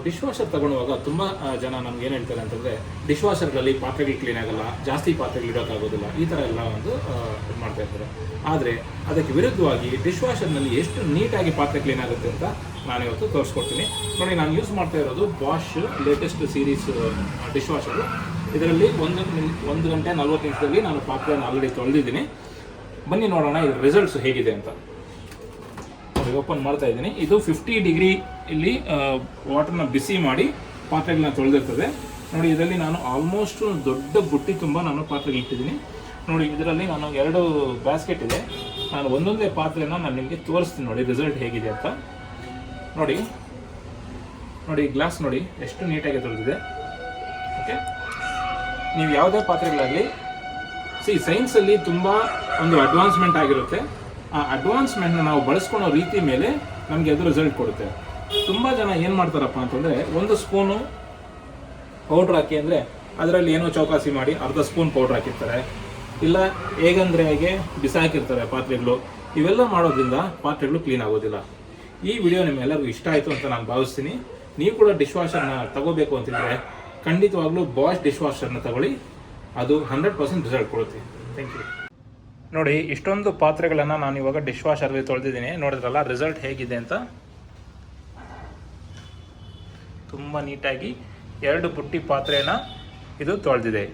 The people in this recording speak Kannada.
ಡಿಶ್ ವಾಷರ್ ತಗೊಳ್ಳುವಾಗ ತುಂಬ ಜನ ನಮ್ಗೆ ಏನು ಹೇಳ್ತಾರೆ ಅಂತಂದರೆ ಡಿಶ್ ವಾಷರ್ಗಳಲ್ಲಿ ಪಾತ್ರೆಗಳು ಕ್ಲೀನ್ ಆಗಲ್ಲ, ಜಾಸ್ತಿ ಪಾತ್ರೆಗಳು ಇಡೋಕ್ಕಾಗೋದಿಲ್ಲ, ಈ ಥರ ಎಲ್ಲ ಒಂದು ಇದು ಮಾಡ್ತಾ ಇರ್ತಾರೆ. ಆದರೆ ಅದಕ್ಕೆ ವಿರುದ್ಧವಾಗಿ ಡಿಶ್ ವಾಷರ್ನಲ್ಲಿ ಎಷ್ಟು ನೀಟಾಗಿ ಪಾತ್ರೆ ಕ್ಲೀನ್ ಆಗುತ್ತೆ ಅಂತ ನಾನಿವತ್ತು ತೋರಿಸ್ಕೊಡ್ತೀನಿ. ನೋಡಿ, ನಾನು ಯೂಸ್ ಮಾಡ್ತಾ ಇರೋದು Bosch latest series dish washer. ಇದರಲ್ಲಿ 1 ಗಂಟೆ 40 ನಿಮಿಷದಲ್ಲಿ ನಾನು ಪಾತ್ರೆಯನ್ನು ಆಲ್ರೆಡಿ ತೊಳೆದಿದ್ದೀನಿ. ಬನ್ನಿ ನೋಡೋಣ ಇದು ರಿಸಲ್ಟ್ಸ್ ಹೇಗಿದೆ ಅಂತ. ಓಪನ್ ಮಾಡ್ತಾ ಇದ್ದೀನಿ. ಇದು 50 ಡಿಗ್ರಿ ಇಲ್ಲಿ ವಾಟರ್ನ ಬಿಸಿ ಮಾಡಿ ಪಾತ್ರೆಗಳನ್ನ ತೊಳೆದಿರ್ತದೆ. ನೋಡಿ, ಇದರಲ್ಲಿ ನಾನು ಆಲ್ಮೋಸ್ಟ್ ದೊಡ್ಡ ಬುಟ್ಟಿ ತುಂಬ ನಾನು ಪಾತ್ರೆಗಳು ಇಟ್ಟಿದ್ದೀನಿ. ನೋಡಿ, ಇದರಲ್ಲಿ ನಾನು 2 ಬ್ಯಾಸ್ಕೆಟ್ ಇದೆ. ನಾನು ಒಂದೊಂದೇ ಪಾತ್ರೆನ ನಾನು ನಿಮಗೆ ತೋರಿಸ್ತೀನಿ ನೋಡಿ ರಿಸಲ್ಟ್ ಹೇಗಿದೆ ಅಂತ. ನೋಡಿ ಗ್ಲಾಸ್ ನೋಡಿ ಎಷ್ಟು ನೀಟಾಗಿ ತೊಳೆದಿದೆ. ಓಕೆ, ನೀವು ಯಾವುದೇ ಪಾತ್ರೆಗಳಾಗಲಿ ಸೈನ್ಸಲ್ಲಿ ತುಂಬ ಒಂದು ಅಡ್ವಾನ್ಸ್ಮೆಂಟ್ ಆಗಿರುತ್ತೆ. ಆ ಅಡ್ವಾನ್ಸ್ಮೆಂಟ್ನ ನಾವು ಬಳಸ್ಕೊಳೋ ರೀತಿ ಮೇಲೆ ನಮಗೆ ಅದು ರಿಸಲ್ಟ್ ಕೊಡುತ್ತೆ. ತುಂಬ ಜನ ಏನು ಮಾಡ್ತಾರಪ್ಪ ಅಂತಂದರೆ 1 ಸ್ಪೂನು ಪೌಡ್ರ್ ಹಾಕಿ ಅಂದರೆ ಅದರಲ್ಲಿ ಏನೋ ಚೌಕಾಸಿ ಮಾಡಿ ಅರ್ಧ ಸ್ಪೂನ್ ಪೌಡ್ರ್ ಹಾಕಿರ್ತಾರೆ, ಇಲ್ಲ ಹೇಗಂದರೆ ಹೇಗೆ ಬಿಸಾಕಿರ್ತಾರೆ ಪಾತ್ರೆಗಳು. ಇವೆಲ್ಲ ಮಾಡೋದ್ರಿಂದ ಪಾತ್ರೆಗಳು ಕ್ಲೀನ್ ಆಗೋದಿಲ್ಲ. ಈ ವಿಡಿಯೋ ನಿಮ್ಮೆಲ್ಲರಿಗೂ ಇಷ್ಟ ಆಯಿತು ಅಂತ ನಾನು ಭಾವಿಸ್ತೀನಿ. ನೀವು ಕೂಡ ಡಿಶ್ ವಾಷರ್ನ ತಗೋಬೇಕು ಅಂತಿದ್ರೆ ಖಂಡಿತವಾಗ್ಲೂ ಬಾಷ್ ಡಿಶ್ ವಾಷರ್ನ ತಗೊಳ್ಳಿ, ಅದು 100% ರಿಸಲ್ಟ್ ಕೊಡುತ್ತೆ. Thank you. ನೋಡಿ, ಇಷ್ಟೊಂದು ಪಾತ್ರೆಗಳನ್ನು ನಾನು ಇವಾಗ ಡಿಶ್ ವಾಷರ್ಗೆ ತೊಳೆದಿದ್ದೀನಿ. ನೋಡಿದ್ರಲ್ಲ ರಿಸಲ್ಟ್ ಹೇಗಿದೆ ಅಂತ. ತುಂಬ ನೀಟಾಗಿ 2 ಬುಟ್ಟಿ ಪಾತ್ರೆನ ಇದು ತೊಳೆದಿದೆ.